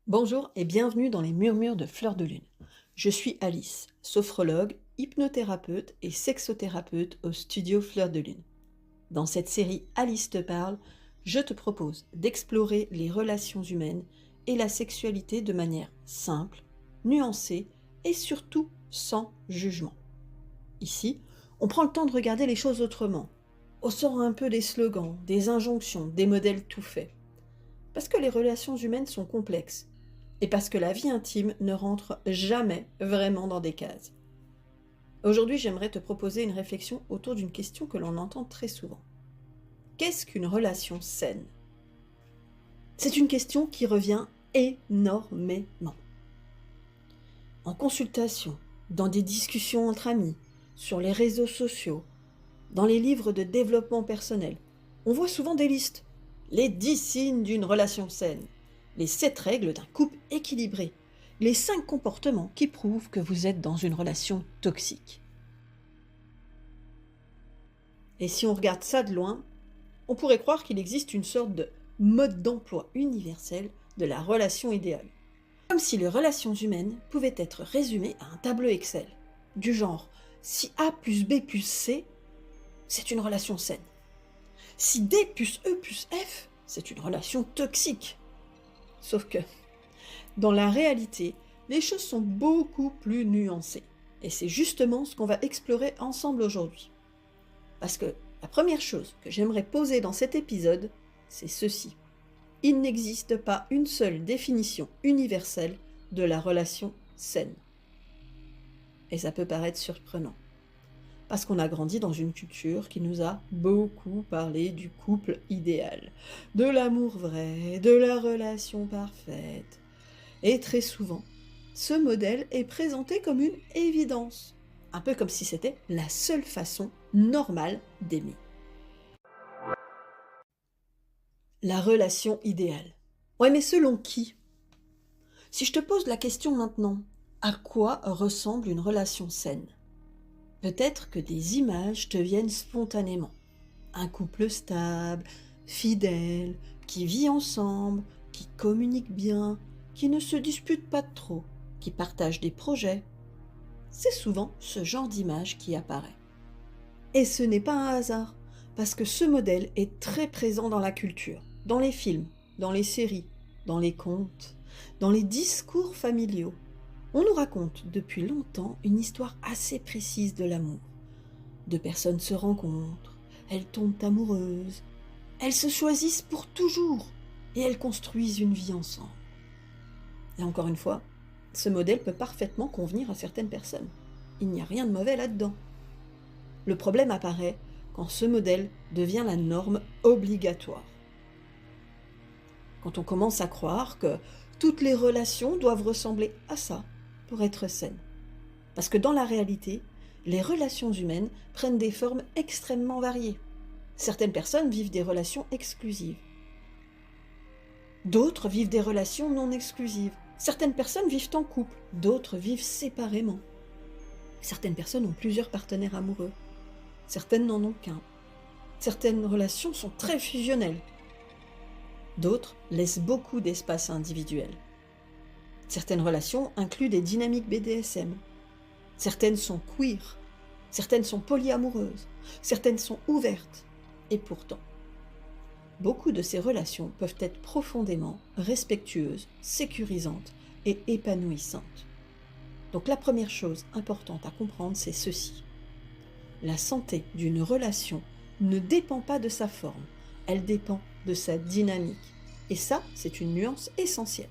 Bonjour et bienvenue dans les Murmures de Fleur de Lune. Je suis Alice, sophrologue, hypnothérapeute et sexothérapeute au studio Fleur de Lune. Dans cette série Alice te parle, je te propose d'explorer les relations humaines et la sexualité de manière simple, nuancée et surtout sans jugement. Ici, on prend le temps de regarder les choses autrement. On sort un peu des slogans, des injonctions, des modèles tout faits. Parce que les relations humaines sont complexes. Et parce que la vie intime ne rentre jamais vraiment dans des cases. Aujourd'hui, j'aimerais te proposer une réflexion autour d'une question que l'on entend très souvent. Qu'est-ce qu'une relation saine ? C'est une question qui revient énormément. En consultation, dans des discussions entre amis, sur les réseaux sociaux, dans les livres de développement personnel, on voit souvent des listes. Les 10 signes d'une relation saine. Les 7 règles d'un couple équilibré, les 5 comportements qui prouvent que vous êtes dans une relation toxique. Et si on regarde ça de loin, on pourrait croire qu'il existe une sorte de mode d'emploi universel de la relation idéale. Comme si les relations humaines pouvaient être résumées à un tableau Excel, du genre si A plus B plus C, c'est une relation saine. Si D plus E plus F, c'est une relation toxique. Sauf que, dans la réalité, les choses sont beaucoup plus nuancées. Et c'est justement ce qu'on va explorer ensemble aujourd'hui. Parce que la première chose que j'aimerais poser dans cet épisode, c'est ceci. Il n'existe pas une seule définition universelle de la relation saine. Et ça peut paraître surprenant. Parce qu'on a grandi dans une culture qui nous a beaucoup parlé du couple idéal, de l'amour vrai, de la relation parfaite. Et très souvent, ce modèle est présenté comme une évidence, un peu comme si c'était la seule façon normale d'aimer. La relation idéale. Ouais, mais selon qui ? Si je te pose la question maintenant, à quoi ressemble une relation saine ? Peut-être que des images te viennent spontanément. Un couple stable, fidèle, qui vit ensemble, qui communique bien, qui ne se dispute pas trop, qui partage des projets. C'est souvent ce genre d'image qui apparaît. Et ce n'est pas un hasard, parce que ce modèle est très présent dans la culture, dans les films, dans les séries, dans les contes, dans les discours familiaux. On nous raconte depuis longtemps une histoire assez précise de l'amour. Deux personnes se rencontrent, elles tombent amoureuses, elles se choisissent pour toujours et elles construisent une vie ensemble. Et encore une fois, ce modèle peut parfaitement convenir à certaines personnes. Il n'y a rien de mauvais là-dedans. Le problème apparaît quand ce modèle devient la norme obligatoire. Quand on commence à croire que toutes les relations doivent ressembler à ça pour être saines. Parce que dans la réalité, les relations humaines prennent des formes extrêmement variées. Certaines personnes vivent des relations exclusives. D'autres vivent des relations non exclusives. Certaines personnes vivent en couple, d'autres vivent séparément. Certaines personnes ont plusieurs partenaires amoureux. Certaines n'en ont qu'un. Certaines relations sont très fusionnelles. D'autres laissent beaucoup d'espace individuel. Certaines relations incluent des dynamiques BDSM. Certaines sont queer. Certaines sont polyamoureuses. Certaines sont ouvertes. Et pourtant, beaucoup de ces relations peuvent être profondément respectueuses, sécurisantes et épanouissantes. Donc la première chose importante à comprendre, c'est ceci. La santé d'une relation ne dépend pas de sa forme, elle dépend de sa dynamique. Et ça, c'est une nuance essentielle.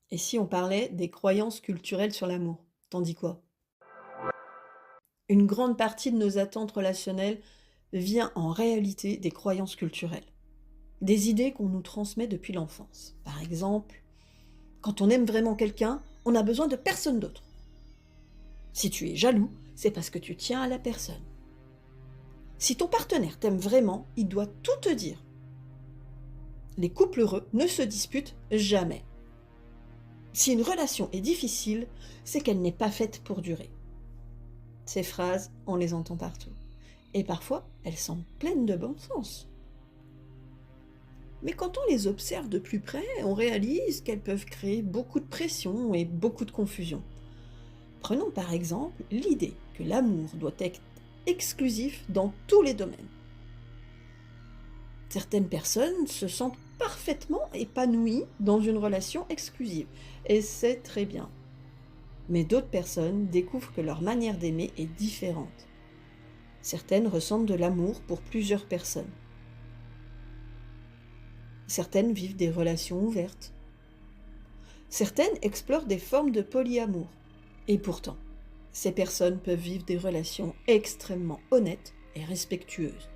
Et si on parlait des croyances culturelles sur l'amour, t'en dis quoi ? Une grande partie de nos attentes relationnelles vient en réalité des croyances culturelles. Des idées qu'on nous transmet depuis l'enfance. Par exemple, quand on aime vraiment quelqu'un, on n'a besoin de personne d'autre. Si tu es jaloux, c'est parce que tu tiens à la personne. Si ton partenaire t'aime vraiment, il doit tout te dire. Les couples heureux ne se disputent jamais. Si une relation est difficile, c'est qu'elle n'est pas faite pour durer. Ces phrases, on les entend partout. Et parfois, elles semblent pleines de bon sens. Mais quand on les observe de plus près, on réalise qu'elles peuvent créer beaucoup de pression et beaucoup de confusion. Prenons par exemple l'idée que l'amour doit être exclusif dans tous les domaines. Certaines personnes se sentent parfaitement épanouies dans une relation exclusive, et c'est très bien. Mais d'autres personnes découvrent que leur manière d'aimer est différente. Certaines ressentent de l'amour pour plusieurs personnes. Certaines vivent des relations ouvertes. Certaines explorent des formes de polyamour. Et pourtant, ces personnes peuvent vivre des relations extrêmement honnêtes et respectueuses.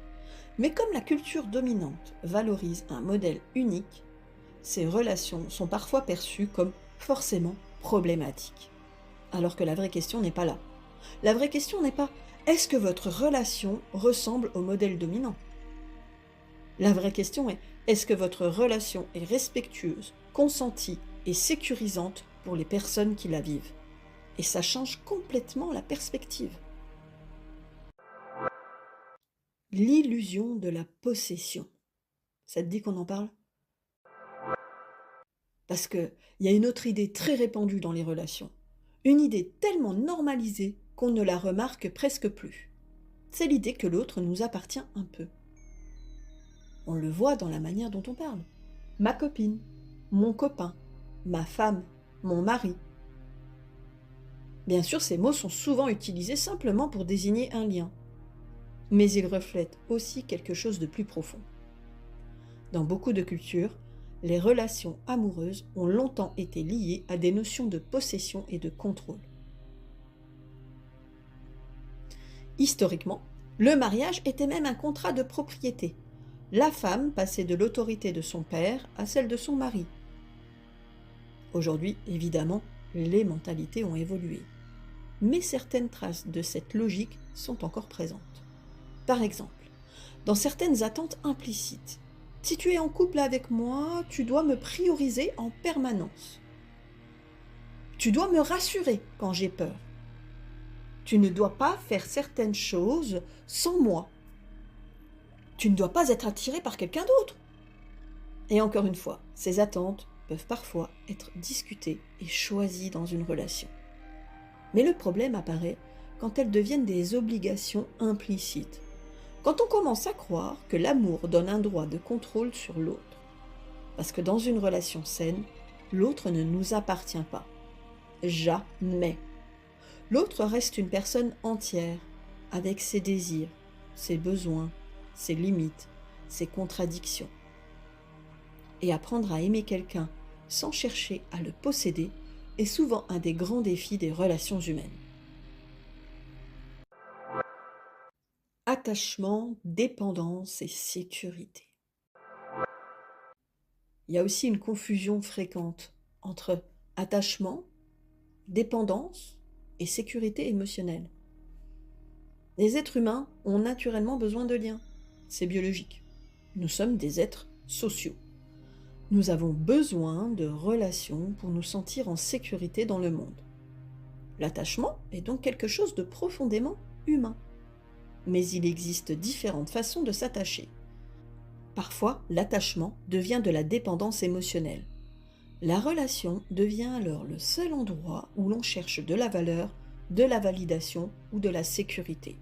Mais comme la culture dominante valorise un modèle unique, ces relations sont parfois perçues comme forcément problématiques. Alors que la vraie question n'est pas là. La vraie question n'est pas est-ce que votre relation ressemble au modèle dominant? La vraie question est est-ce que votre relation est respectueuse, consentie et sécurisante pour les personnes qui la vivent? Et ça change complètement la perspective. L'illusion de la possession. Ça te dit qu'on en parle? Parce qu'il y a une autre idée très répandue dans les relations. Une idée tellement normalisée qu'on ne la remarque presque plus. C'est l'idée que l'autre nous appartient un peu. On le voit dans la manière dont on parle. Ma copine, mon copain, ma femme, mon mari. Bien sûr, ces mots sont souvent utilisés simplement pour désigner un lien. Mais ils reflètent aussi quelque chose de plus profond. Dans beaucoup de cultures, les relations amoureuses ont longtemps été liées à des notions de possession et de contrôle. Historiquement, le mariage était même un contrat de propriété. La femme passait de l'autorité de son père à celle de son mari. Aujourd'hui, évidemment, les mentalités ont évolué. Mais certaines traces de cette logique sont encore présentes. Par exemple, dans certaines attentes implicites, si tu es en couple avec moi, tu dois me prioriser en permanence. Tu dois me rassurer quand j'ai peur. Tu ne dois pas faire certaines choses sans moi. Tu ne dois pas être attiré par quelqu'un d'autre. Et encore une fois, ces attentes peuvent parfois être discutées et choisies dans une relation. Mais le problème apparaît quand elles deviennent des obligations implicites. Quand on commence à croire que l'amour donne un droit de contrôle sur l'autre. Parce que dans une relation saine, l'autre ne nous appartient pas. Jamais. L'autre reste une personne entière, avec ses désirs, ses besoins, ses limites, ses contradictions. Et apprendre à aimer quelqu'un sans chercher à le posséder est souvent un des grands défis des relations humaines. Attachement, dépendance et sécurité. Il y a aussi une confusion fréquente entre attachement, dépendance et sécurité émotionnelle. Les êtres humains ont naturellement besoin de liens. C'est biologique. Nous sommes des êtres sociaux. Nous avons besoin de relations pour nous sentir en sécurité dans le monde. L'attachement est donc quelque chose de profondément humain. Mais il existe différentes façons de s'attacher. Parfois, l'attachement devient de la dépendance émotionnelle. La relation devient alors le seul endroit où l'on cherche de la valeur, de la validation ou de la sécurité.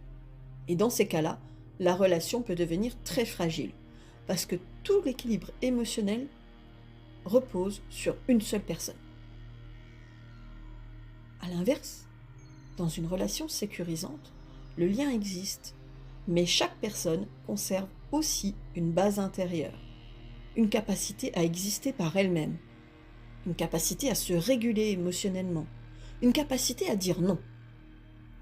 Et dans ces cas-là, la relation peut devenir très fragile, parce que tout l'équilibre émotionnel repose sur une seule personne. À l'inverse, dans une relation sécurisante, le lien existe, mais chaque personne conserve aussi une base intérieure, une capacité à exister par elle-même, une capacité à se réguler émotionnellement, une capacité à dire non.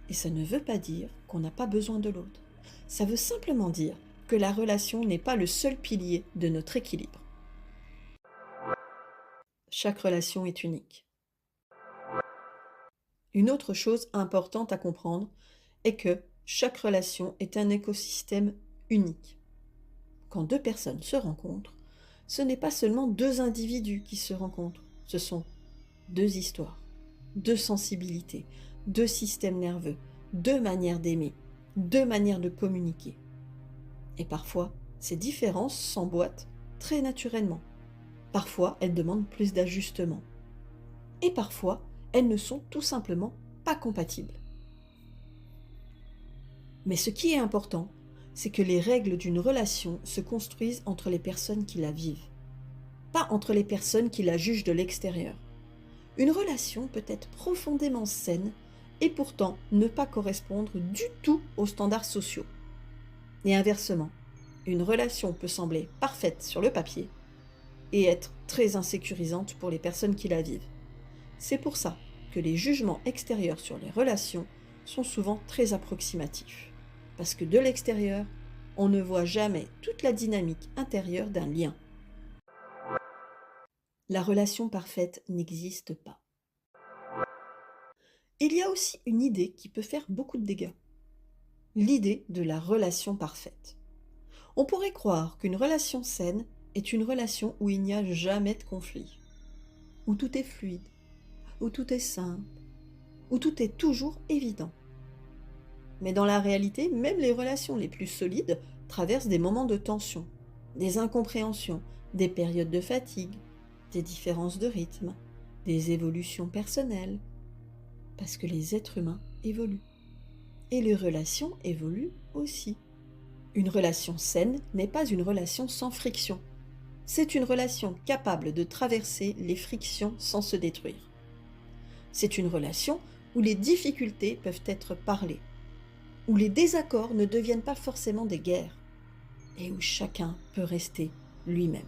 Et ça ne veut pas dire qu'on n'a pas besoin de l'autre. Ça veut simplement dire que la relation n'est pas le seul pilier de notre équilibre. Chaque relation est unique. Une autre chose importante à comprendre est que chaque relation est un écosystème unique. Quand deux personnes se rencontrent, ce n'est pas seulement deux individus qui se rencontrent, ce sont deux histoires, deux sensibilités, deux systèmes nerveux, deux manières d'aimer, deux manières de communiquer. Et parfois, ces différences s'emboîtent très naturellement. Parfois, elles demandent plus d'ajustement. Et parfois, elles ne sont tout simplement pas compatibles. Mais ce qui est important, c'est que les règles d'une relation se construisent entre les personnes qui la vivent, pas entre les personnes qui la jugent de l'extérieur. Une relation peut être profondément saine et pourtant ne pas correspondre du tout aux standards sociaux. Et inversement, une relation peut sembler parfaite sur le papier et être très insécurisante pour les personnes qui la vivent. C'est pour ça que les jugements extérieurs sur les relations sont souvent très approximatifs. Parce que de l'extérieur, on ne voit jamais toute la dynamique intérieure d'un lien. La relation parfaite n'existe pas. Il y a aussi une idée qui peut faire beaucoup de dégâts. L'idée de la relation parfaite. On pourrait croire qu'une relation saine est une relation où il n'y a jamais de conflit, où tout est fluide, où tout est simple, où tout est toujours évident. Mais dans la réalité, même les relations les plus solides traversent des moments de tension, des incompréhensions, des périodes de fatigue, des différences de rythme, des évolutions personnelles, parce que les êtres humains évoluent. Et les relations évoluent aussi. Une relation saine n'est pas une relation sans friction. C'est une relation capable de traverser les frictions sans se détruire. C'est une relation où les difficultés peuvent être parlées, où les désaccords ne deviennent pas forcément des guerres, et où chacun peut rester lui-même.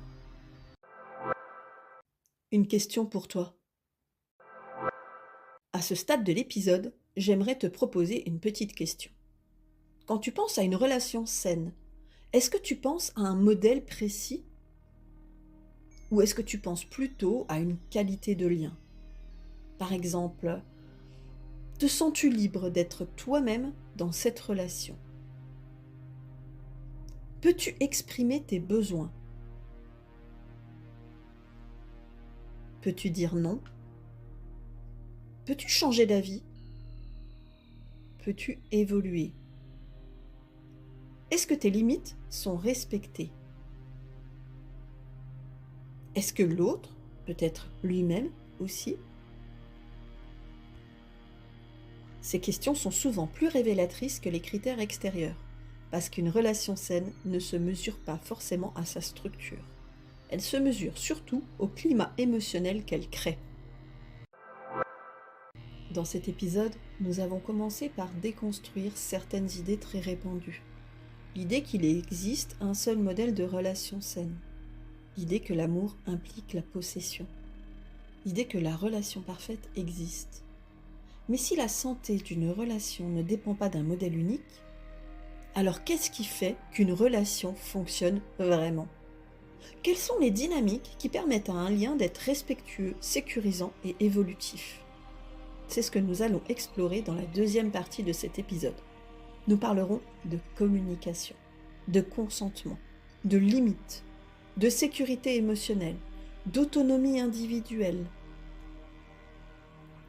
Une question pour toi. À ce stade de l'épisode, j'aimerais te proposer une petite question. Quand tu penses à une relation saine, est-ce que tu penses à un modèle précis? Ou est-ce que tu penses plutôt à une qualité de lien? Par exemple, te sens-tu libre d'être toi-même dans cette relation? Peux-tu exprimer tes besoins? Peux-tu dire non? Peux-tu changer d'avis? Peux-tu évoluer? Est-ce que tes limites sont respectées? Est-ce que l'autre peut être lui-même aussi? Ces questions sont souvent plus révélatrices que les critères extérieurs, parce qu'une relation saine ne se mesure pas forcément à sa structure. Elle se mesure surtout au climat émotionnel qu'elle crée. Dans cet épisode, nous avons commencé par déconstruire certaines idées très répandues. L'idée qu'il existe un seul modèle de relation saine. L'idée que l'amour implique la possession. L'idée que la relation parfaite existe. Mais si la santé d'une relation ne dépend pas d'un modèle unique, alors qu'est-ce qui fait qu'une relation fonctionne vraiment? Quelles sont les dynamiques qui permettent à un lien d'être respectueux, sécurisant et évolutif? C'est ce que nous allons explorer dans la deuxième partie de cet épisode. Nous parlerons de communication, de consentement, de limites, de sécurité émotionnelle, d'autonomie individuelle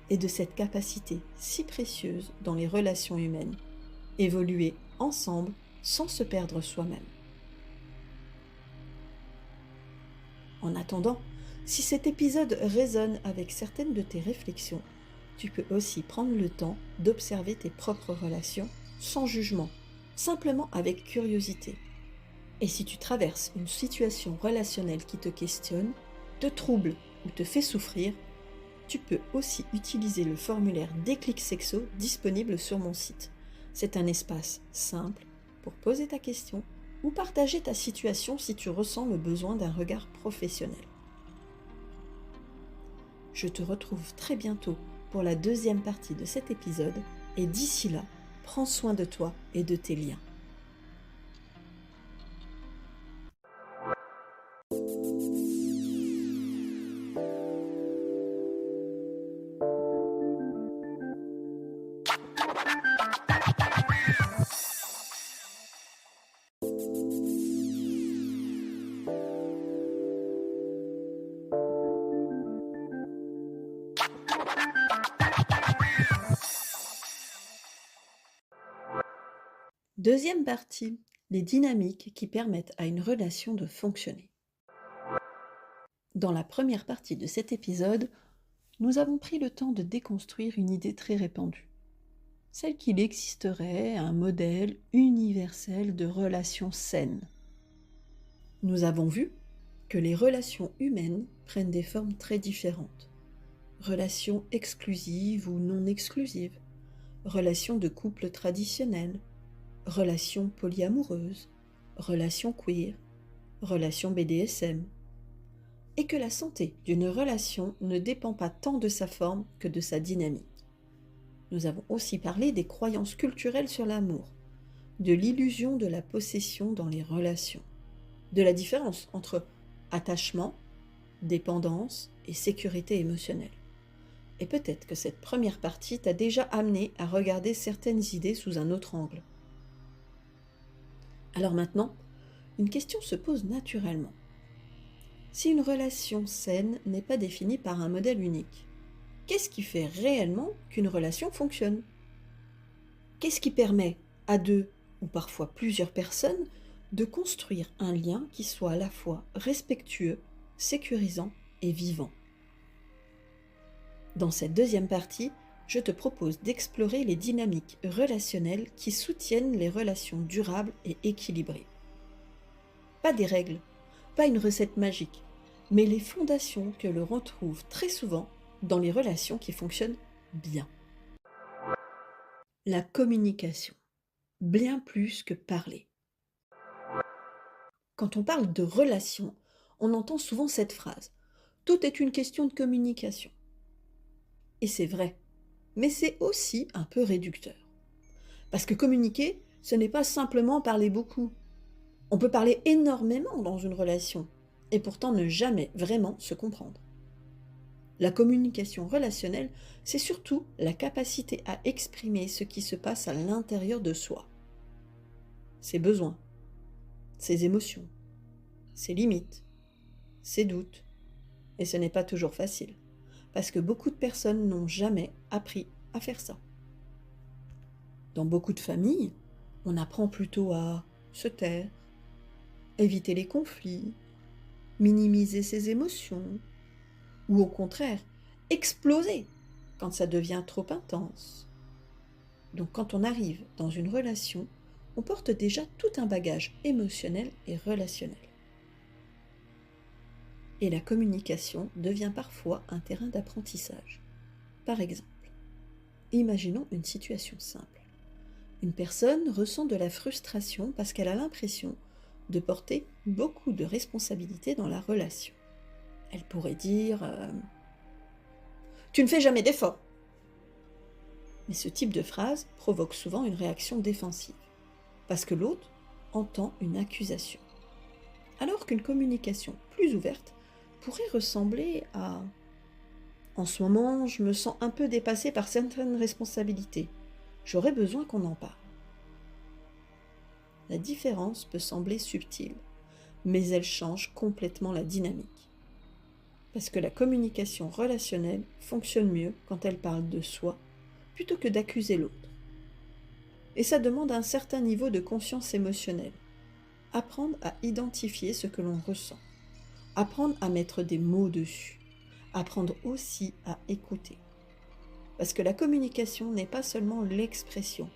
et de cette capacité si précieuse dans les relations humaines, évoluer ensemble sans se perdre soi-même. En attendant, si cet épisode résonne avec certaines de tes réflexions, tu peux aussi prendre le temps d'observer tes propres relations sans jugement, simplement avec curiosité. Et si tu traverses une situation relationnelle qui te questionne, te trouble ou te fait souffrir, tu peux aussi utiliser le formulaire Déclic Sexo disponible sur mon site. C'est un espace simple pour poser ta question ou partager ta situation si tu ressens le besoin d'un regard professionnel. Je te retrouve très bientôt pour la deuxième partie de cet épisode et d'ici là, prends soin de toi et de tes liens. Deuxième partie, les dynamiques qui permettent à une relation de fonctionner. Dans la première partie de cet épisode, nous avons pris le temps de déconstruire une idée très répandue, celle qu'il existerait un modèle universel de relations saines. Nous avons vu que les relations humaines prennent des formes très différentes. Relations exclusives ou non exclusives, relations de couple traditionnelles, relations polyamoureuses, relations queer, relations BDSM, et que la santé d'une relation ne dépend pas tant de sa forme que de sa dynamique. Nous avons aussi parlé des croyances culturelles sur l'amour, de l'illusion de la possession dans les relations, de la différence entre attachement, dépendance et sécurité émotionnelle. Et peut-être que cette première partie t'a déjà amené à regarder certaines idées sous un autre angle. Alors maintenant, une question se pose naturellement. Si une relation saine n'est pas définie par un modèle unique, qu'est-ce qui fait réellement qu'une relation fonctionne? Qu'est-ce qui permet à deux ou parfois plusieurs personnes de construire un lien qui soit à la fois respectueux, sécurisant et vivant? Dans cette deuxième partie, je te propose d'explorer les dynamiques relationnelles qui soutiennent les relations durables et équilibrées. Pas des règles, pas une recette magique, mais les fondations que l'on retrouve très souvent dans les relations qui fonctionnent bien. La communication, bien plus que parler. Quand on parle de relation, on entend souvent cette phrase « Tout est une question de communication ». Et c'est vrai, mais c'est aussi un peu réducteur. Parce que communiquer, ce n'est pas simplement parler beaucoup. On peut parler énormément dans une relation, et pourtant ne jamais vraiment se comprendre. La communication relationnelle, c'est surtout la capacité à exprimer ce qui se passe à l'intérieur de soi. Ses besoins, ses émotions, ses limites, ses doutes. Et ce n'est pas toujours facile, parce que beaucoup de personnes n'ont jamais appris à faire ça. Dans beaucoup de familles, on apprend plutôt à se taire, éviter les conflits, minimiser ses émotions, ou au contraire, exploser quand ça devient trop intense. Donc quand on arrive dans une relation, on porte déjà tout un bagage émotionnel et relationnel. Et la communication devient parfois un terrain d'apprentissage. Par exemple, imaginons une situation simple. Une personne ressent de la frustration parce qu'elle a l'impression de porter beaucoup de responsabilités dans la relation. Elle pourrait dire Tu ne fais jamais d'efforts ». Mais ce type de phrase provoque souvent une réaction défensive, parce que l'autre entend une accusation. Alors qu'une communication plus ouverte pourrait ressembler à « En ce moment, je me sens un peu dépassée par certaines responsabilités. J'aurais besoin qu'on en parle ». La différence peut sembler subtile, mais elle change complètement la dynamique. Parce que la communication relationnelle fonctionne mieux quand elle parle de soi plutôt que d'accuser l'autre. Et ça demande un certain niveau de conscience émotionnelle. Apprendre à identifier ce que l'on ressent. Apprendre à mettre des mots dessus. Apprendre aussi à écouter. Parce que la communication n'est pas seulement l'expression.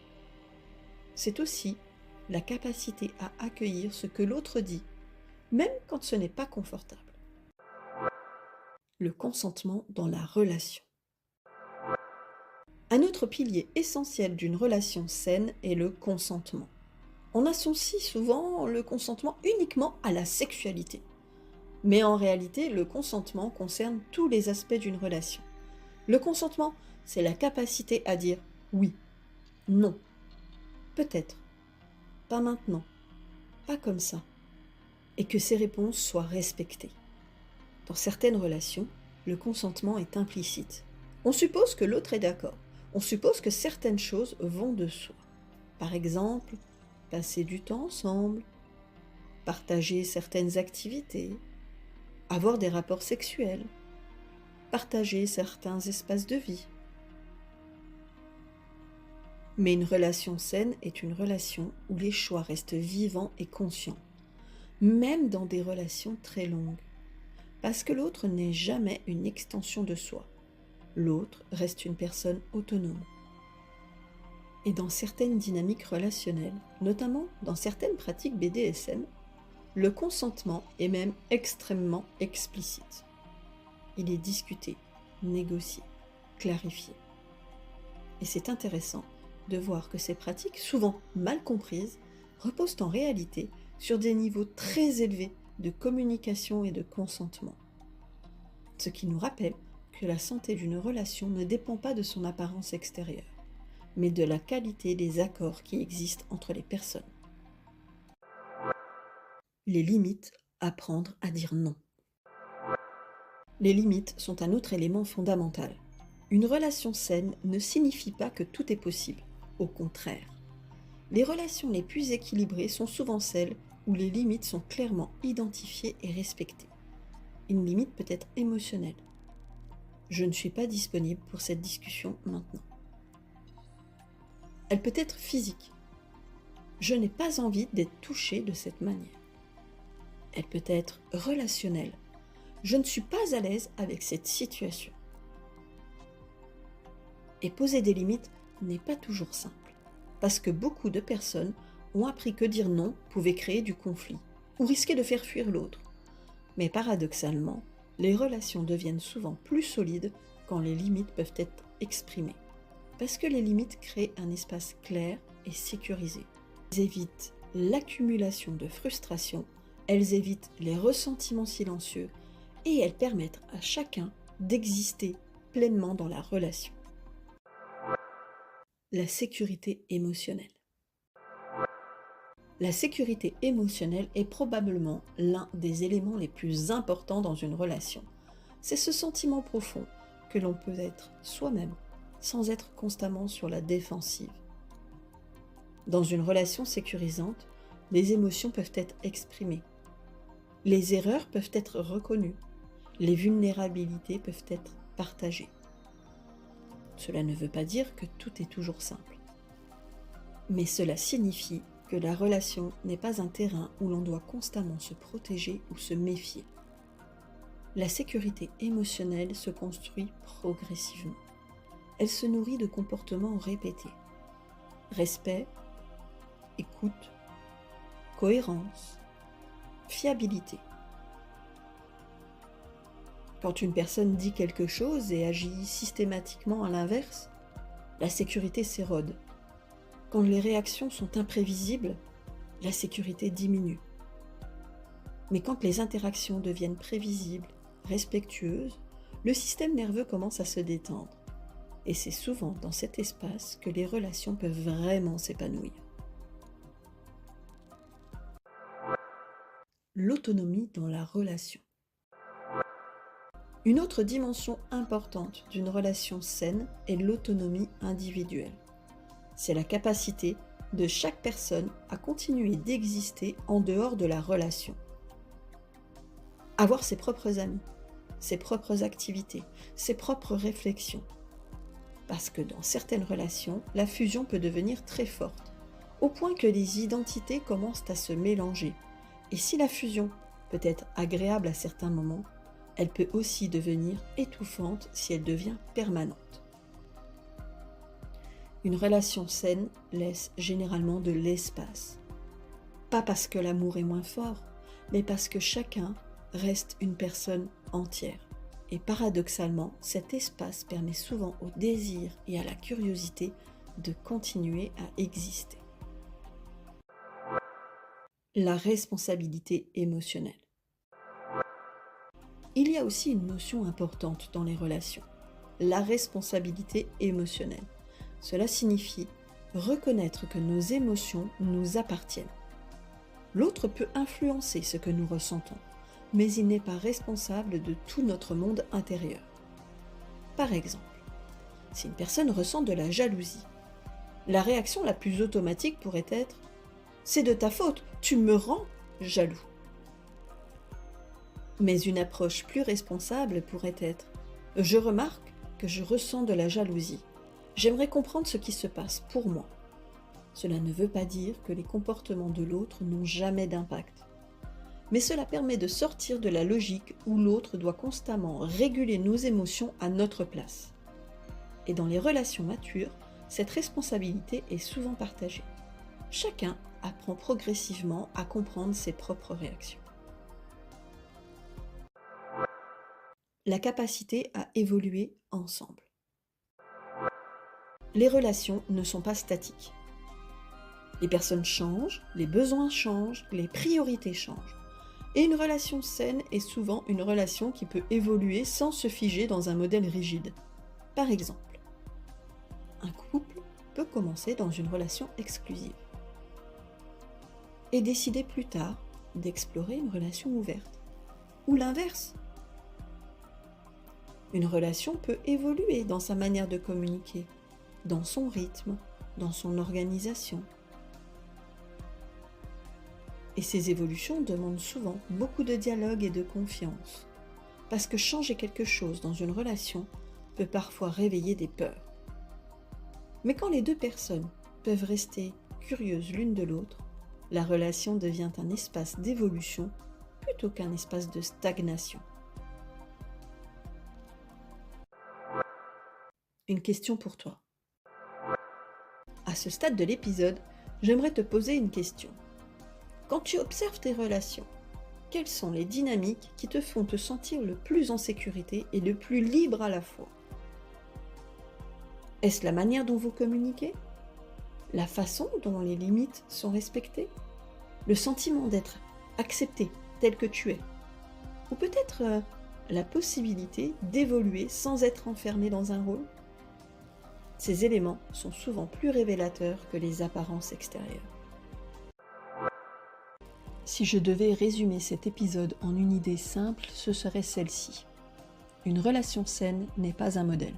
C'est aussi la capacité à accueillir ce que l'autre dit, même quand ce n'est pas confortable. Le consentement dans la relation. Un autre pilier essentiel d'une relation saine est le consentement. On associe souvent le consentement uniquement à la sexualité. Mais en réalité, le consentement concerne tous les aspects d'une relation. Le consentement, c'est la capacité à dire oui, non, peut-être, pas maintenant, pas comme ça, et que ces réponses soient respectées. Dans certaines relations, le consentement est implicite. On suppose que l'autre est d'accord. On suppose que certaines choses vont de soi. Par exemple, passer du temps ensemble, partager certaines activités, avoir des rapports sexuels, partager certains espaces de vie. Mais une relation saine est une relation où les choix restent vivants et conscients, même dans des relations très longues. Parce que l'autre n'est jamais une extension de soi. L'autre reste une personne autonome. Et dans certaines dynamiques relationnelles, notamment dans certaines pratiques BDSM, le consentement est même extrêmement explicite. Il est discuté, négocié, clarifié. Et c'est intéressant de voir que ces pratiques, souvent mal comprises, reposent en réalité sur des niveaux très élevés de communication et de consentement. Ce qui nous rappelle que la santé d'une relation ne dépend pas de son apparence extérieure, mais de la qualité des accords qui existent entre les personnes. Les limites, apprendre à dire non. Les limites sont un autre élément fondamental. Une relation saine ne signifie pas que tout est possible, au contraire. Les relations les plus équilibrées sont souvent celles où les limites sont clairement identifiées et respectées. Une limite peut être émotionnelle. Je ne suis pas disponible pour cette discussion maintenant. Elle peut être physique. Je n'ai pas envie d'être touchée de cette manière. Elle peut être relationnelle. Je ne suis pas à l'aise avec cette situation. Et poser des limites n'est pas toujours simple, parce que beaucoup de personnes ont appris que dire non pouvait créer du conflit, ou risquer de faire fuir l'autre. Mais paradoxalement, les relations deviennent souvent plus solides quand les limites peuvent être exprimées, parce que les limites créent un espace clair et sécurisé. Elles évitent l'accumulation de frustration, elles évitent les ressentiments silencieux et elles permettent à chacun d'exister pleinement dans la relation. La sécurité émotionnelle. La sécurité émotionnelle est probablement l'un des éléments les plus importants dans une relation. C'est ce sentiment profond que l'on peut être soi-même sans être constamment sur la défensive. Dans une relation sécurisante, les émotions peuvent être exprimées. Les erreurs peuvent être reconnues. Les vulnérabilités peuvent être partagées. Cela ne veut pas dire que tout est toujours simple. Mais cela signifie que la relation n'est pas un terrain où l'on doit constamment se protéger ou se méfier. La sécurité émotionnelle se construit progressivement. Elle se nourrit de comportements répétés. Respect, écoute, cohérence, fiabilité. Quand une personne dit quelque chose et agit systématiquement à l'inverse, la sécurité s'érode. Quand les réactions sont imprévisibles, la sécurité diminue. Mais quand les interactions deviennent prévisibles, respectueuses, le système nerveux commence à se détendre. Et c'est souvent dans cet espace que les relations peuvent vraiment s'épanouir. L'autonomie dans la relation. Une autre dimension importante d'une relation saine est l'autonomie individuelle. C'est la capacité de chaque personne à continuer d'exister en dehors de la relation. Avoir ses propres amis, ses propres activités, ses propres réflexions. Parce que dans certaines relations, la fusion peut devenir très forte, au point que les identités commencent à se mélanger. Et si la fusion peut être agréable à certains moments, elle peut aussi devenir étouffante si elle devient permanente. Une relation saine laisse généralement de l'espace. Pas parce que l'amour est moins fort, mais parce que chacun reste une personne entière. Et paradoxalement, cet espace permet souvent au désir et à la curiosité de continuer à exister. La responsabilité émotionnelle. Il y a aussi une notion importante dans les relations, la responsabilité émotionnelle. Cela signifie reconnaître que nos émotions nous appartiennent. L'autre peut influencer ce que nous ressentons, mais il n'est pas responsable de tout notre monde intérieur. Par exemple, si une personne ressent de la jalousie, la réaction la plus automatique pourrait être « C'est de ta faute, tu me rends jaloux ». Mais une approche plus responsable pourrait être « Je remarque que je ressens de la jalousie. J'aimerais comprendre ce qui se passe pour moi. Cela ne veut pas dire que les comportements de l'autre n'ont jamais d'impact. Mais cela permet de sortir de la logique où l'autre doit constamment réguler nos émotions à notre place. Et dans les relations matures, cette responsabilité est souvent partagée. Chacun apprend progressivement à comprendre ses propres réactions. La capacité à évoluer ensemble. Les relations ne sont pas statiques. Les personnes changent, les besoins changent, les priorités changent. Et une relation saine est souvent une relation qui peut évoluer sans se figer dans un modèle rigide. Par exemple, un couple peut commencer dans une relation exclusive et décider plus tard d'explorer une relation ouverte. Ou l'inverse. Une relation peut évoluer dans sa manière de communiquer, dans son rythme, dans son organisation. Et ces évolutions demandent souvent beaucoup de dialogue et de confiance, parce que changer quelque chose dans une relation peut parfois réveiller des peurs. Mais quand les deux personnes peuvent rester curieuses l'une de l'autre, la relation devient un espace d'évolution plutôt qu'un espace de stagnation. Une question pour toi. À ce stade de l'épisode, j'aimerais te poser une question. Quand tu observes tes relations, quelles sont les dynamiques qui te font te sentir le plus en sécurité et le plus libre à la fois? Est-ce la manière dont vous communiquez? La façon dont les limites sont respectées? Le sentiment d'être accepté tel que tu es? Ou peut-être la possibilité d'évoluer sans être enfermé dans un rôle? Ces éléments sont souvent plus révélateurs que les apparences extérieures. Si je devais résumer cet épisode en une idée simple, ce serait celle-ci. Une relation saine n'est pas un modèle.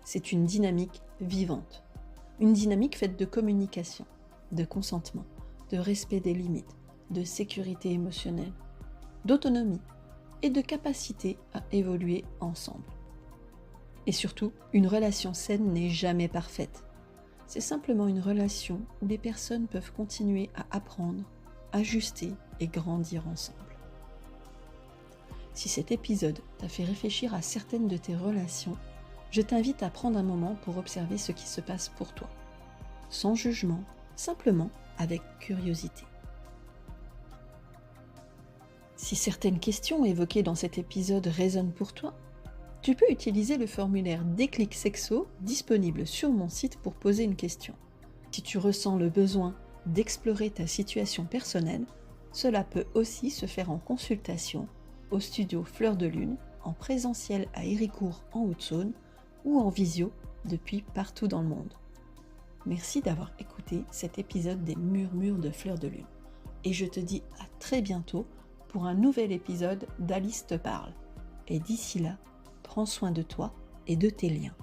C'est une dynamique vivante. Une dynamique faite de communication, de consentement, de respect des limites, de sécurité émotionnelle, d'autonomie et de capacité à évoluer ensemble. Et surtout, une relation saine n'est jamais parfaite. C'est simplement une relation où les personnes peuvent continuer à apprendre, ajuster et grandir ensemble. Si cet épisode t'a fait réfléchir à certaines de tes relations, je t'invite à prendre un moment pour observer ce qui se passe pour toi, sans jugement, simplement avec curiosité. Si certaines questions évoquées dans cet épisode résonnent pour toi, tu peux utiliser le formulaire Déclic Sexo disponible sur mon site pour poser une question. Si tu ressens le besoin d'explorer ta situation personnelle, cela peut aussi se faire en consultation au studio Fleur de Lune, en présentiel à Héricourt en Haute-Saône ou en visio depuis partout dans le monde. Merci d'avoir écouté cet épisode des Murmures de Fleur de Lune. Et je te dis à très bientôt pour un nouvel épisode d'Alice te parle. Et d'ici là, prends soin de toi et de tes liens.